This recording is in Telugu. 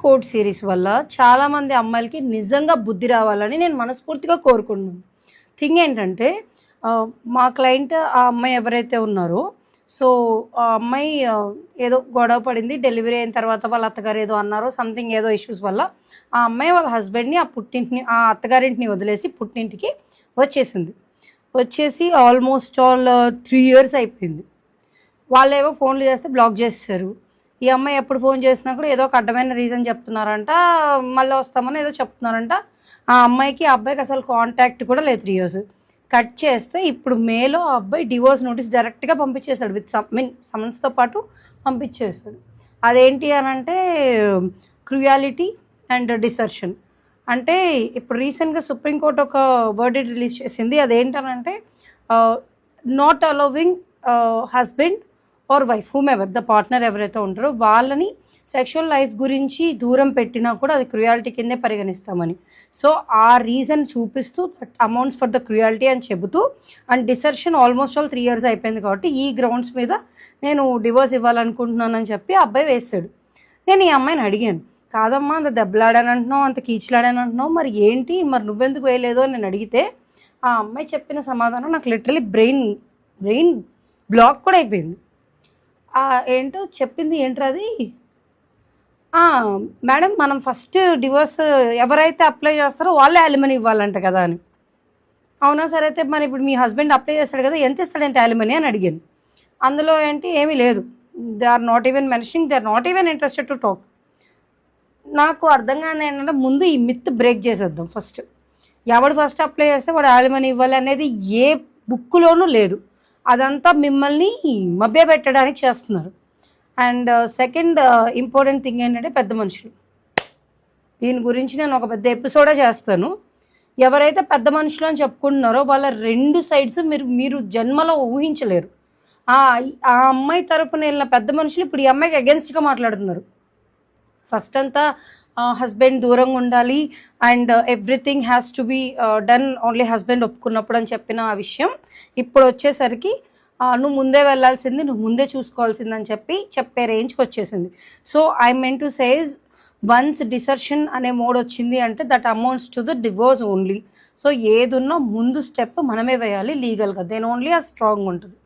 కోర్ట్ సిరీస్ వల్ల చాలామంది అమ్మాయిలకి నిజంగా బుద్ధి రావాలని నేను మనస్ఫూర్తిగా కోరుకుంటున్నాను. థింగ్ ఏంటంటే మా క్లయింట్ ఆ అమ్మాయి ఎవరైతే ఉన్నారో సో ఆ అమ్మాయి ఏదో గొడవ పడింది. డెలివరీ అయిన తర్వాత వాళ్ళ అత్తగారు ఏదో అన్నారో సంథింగ్ ఏదో ఇష్యూస్ వల్ల ఆ అమ్మాయి వాళ్ళ హస్బెండ్ని ఆ అత్తగారింటిని వదిలేసి పుట్టింటికి వచ్చేసింది. వచ్చేసి ఆల్మోస్ట్ 3 years అయిపోయింది. వాళ్ళేవో ఫోన్లు చేస్తే బ్లాక్ చేస్తారు. ఈ అమ్మాయి ఎప్పుడు ఫోన్ చేసినా కూడా ఏదో ఒక అడ్డమైన రీజన్ చెప్తున్నారంట. మళ్ళీ వస్తామని ఏదో చెప్తున్నారంట. ఆ అమ్మాయికి ఆ అబ్బాయికి అసలు కాంటాక్ట్ కూడా లేదు 3 years. కట్ చేస్తే ఇప్పుడు మేలో ఆ అబ్బాయి డివోర్స్ నోటీస్ డైరెక్ట్గా పంపించేశాడు విత్ సమన్స్తో పాటు పంపించేశాడు. అదేంటి అని అంటే క్రుయాలిటీ అండ్ డిసర్షన్. అంటే ఇప్పుడు రీసెంట్గా సుప్రీంకోర్టు ఒక వర్డిక్ట్ రిలీజ్ చేసింది. అదేంటనంటే not allowing husband or wife whomever the partner ఎవరైతే ఉంటారో వాళ్ళని సెక్షువల్ లైఫ్ గురించి దూరం పెట్టినా కూడా అది క్రుయాలిటీ కిందే పరిగణిస్తామని. సో ఆ రీజన్ చూపిస్తూ that amounts for the cruelty అని చెబుతూ అండ్ డిసర్షన్ ఆల్మోస్ట్ 3 years అయిపోయింది కాబట్టి ఈ గ్రౌండ్స్ మీద నేను డివోర్స్ ఇవ్వాలనుకుంటున్నానని చెప్పి ఆ అబ్బాయి వేసాడు. నేను ఈ అమ్మాయిని అడిగాను, కాదమ్మా అంత దెబ్బలాడాను అంటున్నావు, అంత కీచులాడాను అంటున్నావు, మరి ఏంటి, మరి నువ్వెందుకు వేయలేదు అని నేను అడిగితే ఆ అమ్మాయి చెప్పిన సమాధానం నాకు లిటరలీ బ్రెయిన్ బ్లాక్ కూడా అయిపోయింది. ఏంటో చెప్పింది ఏంటది, మేడం మనం ఫస్ట్ డివోర్స్ ఎవరైతే అప్లై చేస్తారో వాళ్ళే అలిమనీ ఇవ్వాలంట కదా అని. అవునా సరే అయితే మరి ఇప్పుడు మీ హస్బెండ్ అప్లై చేస్తాడు కదా ఎంత ఇస్తాడంటే అలిమనీ అని అడిగాను. అందులో ఏంటి ఏమీ లేదు. They are not even mentioning, they are not even interested to talk. నాకు అర్థం కాని ఏంటంటే ముందు ఈ మిత్ బ్రేక్ చేసేద్దాం. ఫస్ట్ ఎవడు ఫస్ట్ అప్లై చేస్తే వాడు అలిమనీ ఇవ్వాలి అనేది ఏ బుక్లోనూ లేదు. అదంతా మిమ్మల్ని మభ్యపెట్టడానికి చేస్తున్నారు. అండ్ సెకండ్ ఇంపార్టెంట్ థింగ్ ఏంటంటే పెద్ద మనుషులు. దీని గురించి నేను ఒక పెద్ద ఎపిసోడే చేస్తాను. ఎవరైతే పెద్ద మనుషులు అని చెప్పుకుంటున్నారో వాళ్ళ 2 sides మీరు జన్మలో ఊహించలేరు. ఆ అమ్మాయి తరపున వెళ్ళిన పెద్ద మనుషులు ఇప్పుడు ఈ అమ్మాయికి అగెన్స్ట్గా మాట్లాడుతున్నారు. ఫస్ట్ అంతా హస్బెండ్ దూరంగా ఉండాలి and everything has to be done only husband ఒప్పుకున్నప్పుడు అని చెప్పిన ఆ విషయం ఇప్పుడు వచ్చేసరికి నువ్వు ముందే వెళ్ళాల్సింది, నువ్వు ముందే చూసుకోవాల్సిందని చెప్పే రేంజ్కి వచ్చేసింది. So I meant to say once desertion అనే మోడ్ వచ్చింది అంటే that amounts to the divorce only. So ఏదున్నా ముందు స్టెప్ మనమే వేయాలి లీగల్గా, దెన్ ఓన్లీ అది స్ట్రాంగ్ ఉంటుంది.